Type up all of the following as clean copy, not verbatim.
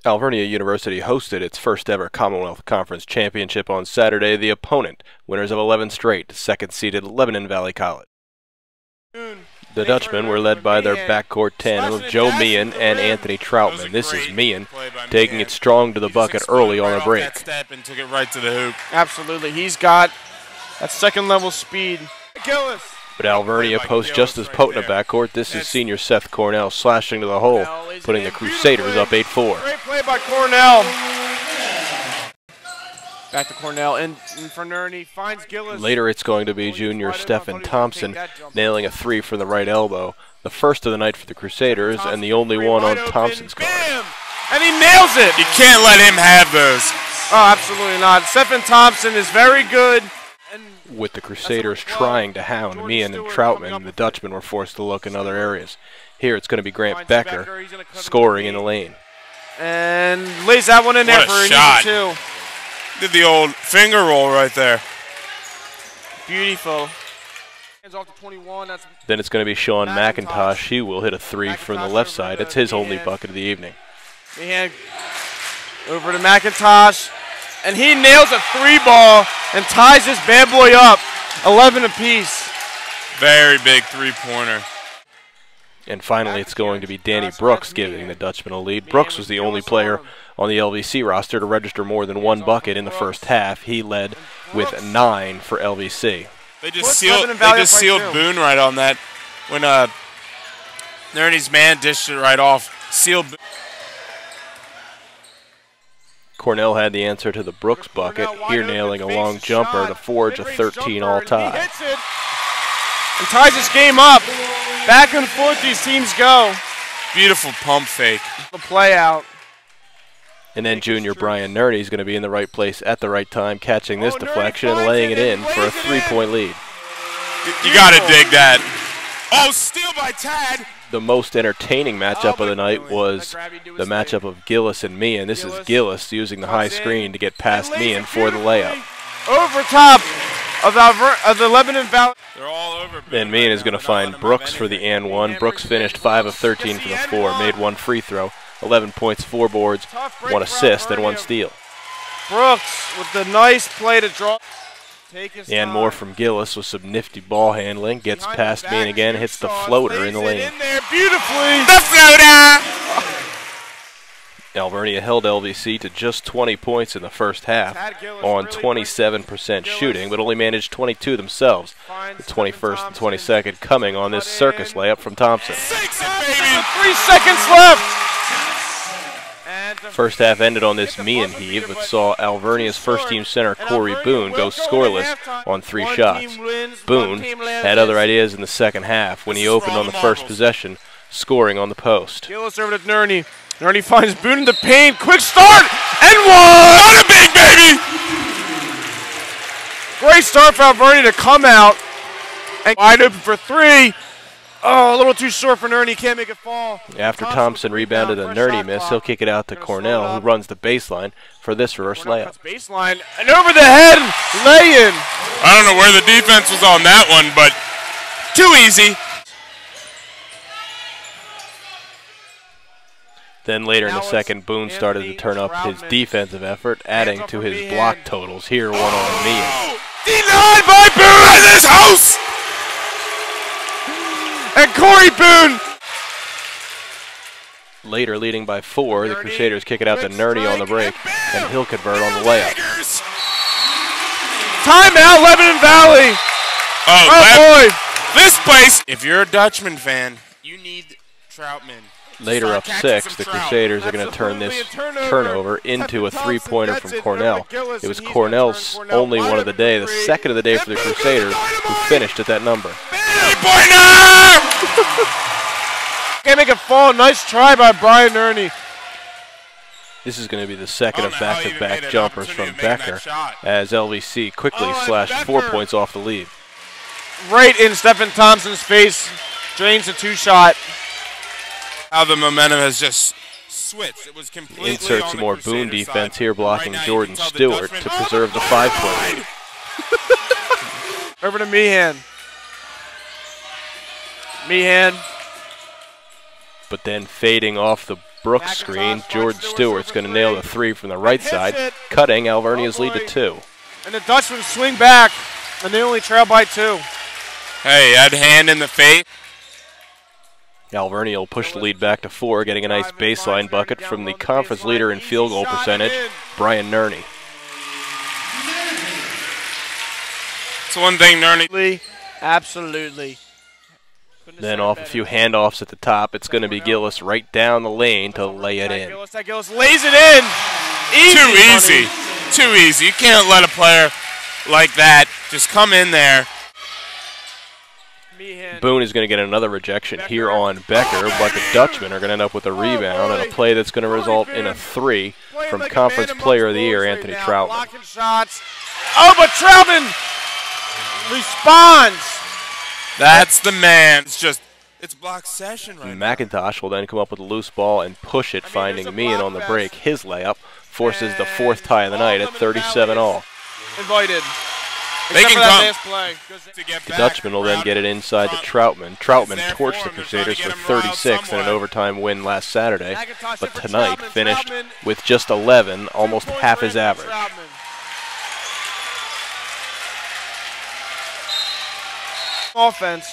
Alvernia University hosted its first ever Commonwealth Conference Championship on Saturday. The opponent, winners of 11 straight, second-seeded Lebanon Valley College. The Dutchmen were led by their backcourt tandem of Joe Meehan and Anthony Troutman. This is Meehan taking it strong to the bucket early on the break. And took it right to the hoop. Absolutely. He's got that second-level speed. But Alvernia posts just as potent a backcourt. This is senior Seth Cornell slashing to the hole, putting the Crusaders up 8-4. Great play by Cornell. Back to Cornell, and for Nerney, finds Gillis. Later it's going to be junior Stephen Thompson nailing a three from the right elbow. The first of the night for the Crusaders, and the only one on Thompson's card. And he nails it! You can't let him have those. Oh, absolutely not. Stephen Thompson is very good. With the Crusaders trying to hound Meehan and Troutman, the Dutchmen were forced to look in other areas. Here it's going to be Grant Becker scoring in the lane. And lays that one in there for an easy two. Did the old finger roll right there. Beautiful. Hands off to 21. Then it's going to be Sean McIntosh. He will hit a three from the left side. It's his only bucket of the evening. Meehan over to McIntosh. And he nails a three ball and ties this bad boy up, 11 apiece. Very big three-pointer. And finally, it's going to be Danny Brooks giving the Dutchman a lead. Brooks was the only player on the LVC roster to register more than one bucket in the first half. He led with 9 for LVC. They just sealed Boone right on that when Nerney's man dished it right off. Sealed. Cornell had the answer to the Brooks bucket, here nailing a long jumper to forge a 13-all tie. And ties this game up. Back and forth these teams go. Beautiful pump fake. The play out. And then junior Brian Nerney is going to be in the right place at the right time, catching this deflection and laying it in for a 3-point lead. You got to dig that. Oh, steal by Tad. The most entertaining matchup of the night was the matchup of Gillis and Meehan. This is Gillis using the high screen to get past Meehan for the layup. Over top of the Lebanon Valley. They're all over. Then Meehan is going to find Brooks for the and one. Brooks finished 5 of 13 for the 4, made 1 free throw, 11 points, 4 boards, 1 assist, and 1 steal. Brooks with the nice play to draw. And more from Gillis with some nifty ball handling. Gets past Meehan again, hits the floater in the lane. In there beautifully. The floater! Alvernia held LVC to just 20 points in the first half on 27% shooting, but only managed 22 themselves. The 21st and 22nd coming on this circus layup from Thompson. 3 seconds left. First half ended on this Meehan heave, but saw Alvernia's first-team center Corey Boone go scoreless on 3 shots. Boone had other ideas in the second half when he opened on the first possession, scoring on the post. Gillis over to Nerney. Nerney finds Boone in the paint. Quick start and one. Not a big baby. Great start for Alvernia to come out and wide open for 3. Oh, a little too short for Nerney. Can't make it fall. After Thompson rebounded a Nerney miss, he'll kick it out to Cornell, who runs the baseline for this reverse layup. Baseline and over the head lay-in. I don't know where the defense was on that one, but too easy. Then later in the second, Boone started to turn up his defensive effort, adding to his block totals. Here, one on Meehan. Denied by Boone in this house! And Corey Boone. Later, leading by 4, the Crusaders kick it out to Nerney on the break, and he'll convert on the layup. Timeout, Lebanon Valley. Oh boy. This place, if you're a Dutchman fan, you need Troutman. Later up 6, the Crusaders are going to turn this turnover into a 3-pointer from Cornell. It was Cornell's only one of the day, the second of the day for the Crusaders, who finished at that number. Can't make it fall. Nice try by Brian Nerney. This is going to be the second of back-to-back jumpers from Becker as LVC quickly slashed 4 points off the lead. Right in Stephen Thompson's face. Drains the 2-shot. How the momentum has just switched. It was completely Insert some more Boone defense here, blocking Jordan Stewart to preserve the 5-point lead. Over to Meehan. Meehan. But then fading off the Brooks screen. Jordan Stewart's going to nail the three from the right side, cutting Alvernia's lead to 2. And the Dutchmen swing back, and they only trail by 2. Hey, had hand in the face. Alvernia will push the lead back to 4, getting a nice baseline bucket from the conference leader in field goal percentage, Brian Nerney. It's one thing, Nerney. Absolutely. Then off a few handoffs at the top, it's going to be Gillis right down the lane to lay it in. Gillis lays it in. Too easy. Too easy. You can't let a player like that just come in there. Boone is going to get another rejection here on Becker, but the Dutchmen are going to end up with a rebound and a play that's going to result in a 3 from Conference Player of the Year, Anthony Troutman. Oh, but Troutman responds. That's the man. It's block session right now. McIntosh will then come up with a loose ball and push it, finding Meehan on the break. His layup forces the 4th tie of the night at 37-all. Invited. They can come. The Dutchman will then get it inside to Troutman. Troutman torched the Crusaders for 36 in an overtime win last Saturday, but tonight finished with just 11, almost half his average. Offense.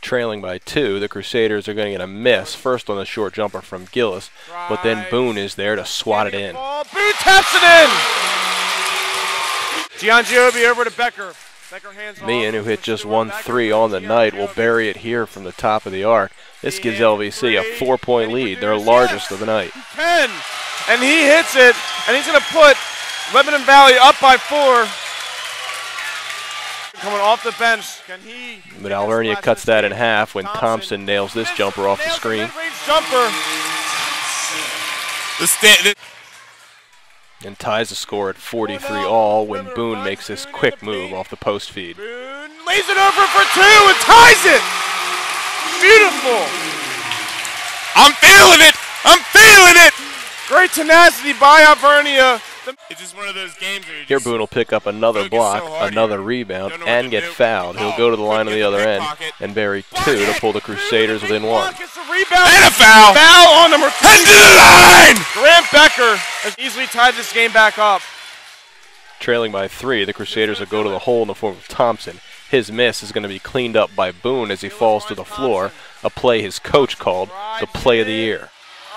Trailing by 2, the Crusaders are going to get a miss, first on the short jumper from Gillis, but then Boone is there to swat it in. Boone taps it in! Giangiobi over to Becker. Becker hands Meehan, who hit just 1 3 on the night, will bury it here from the top of the arc. This gives LVC a 4-point lead, their largest of the night. 10, and he hits it, and he's going to put Lebanon Valley up by 4. Coming off the bench, can he? But Alvernia cuts that in half when Thompson nails this jumper off the screen. And ties the score at 43-all when Boone makes this quick move off the post feed. Boone lays it over for 2 and ties it! Beautiful! I'm feeling it! I'm feeling it! Great tenacity by Alvernia. It's just one of those games where here Boone will pick up another block, another rebound, and get fouled. He'll go to the line on the other end and bury 2 to pull the Crusaders within 1. And a foul! Foul on number 2. And to the line! Grant Becker has easily tied this game back up. Trailing by 3, the Crusaders will go to the hole in the form of Thompson. His miss is going to be cleaned up by Boone as he falls to the floor, a play his coach called the play of the year.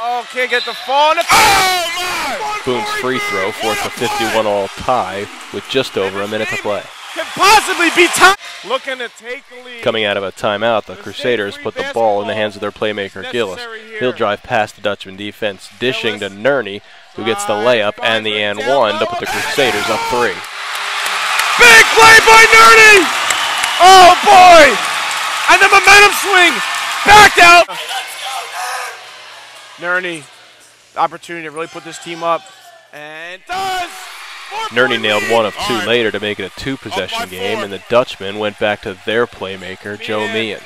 Oh, can't get the fall. Oh, my! Boone's free throw forced a 51-all tie with just over a minute to play. Can possibly be tied. Looking to take the lead. Coming out of a timeout, the Crusaders put the ball in the hands of their playmaker, Gillis. He'll drive past the Dutchman defense, dishing to Nerney, who gets the layup and the and one to put the Crusaders up 3. Big play by Nerney! Oh, boy! And the momentum swing. Back out. Nerney, the opportunity to really put this team up, and does. Nerney nailed 1 of 2 later to make it a 2-possession game, and the Dutchmen went back to their playmaker, Joe Meehan.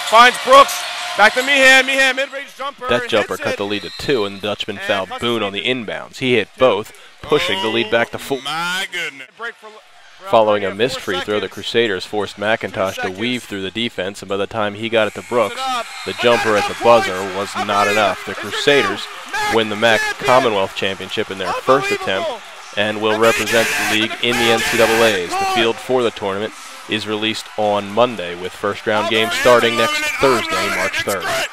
Finds Brooks, back to Meehan, mid-range jumper. That jumper cut the lead to 2, and the Dutchman fouled Boone on the inbounds. He hit both, pushing the lead back to 4. My goodness. Following a missed free throw, the Crusaders forced McIntosh to weave through the defense, and by the time he got it to Brooks, the jumper at the buzzer was not enough. The Crusaders win the MAC Commonwealth Championship in their first attempt and will represent the league in the NCAAs. The field for the tournament is released on Monday, with first-round games starting next Thursday, March 3rd.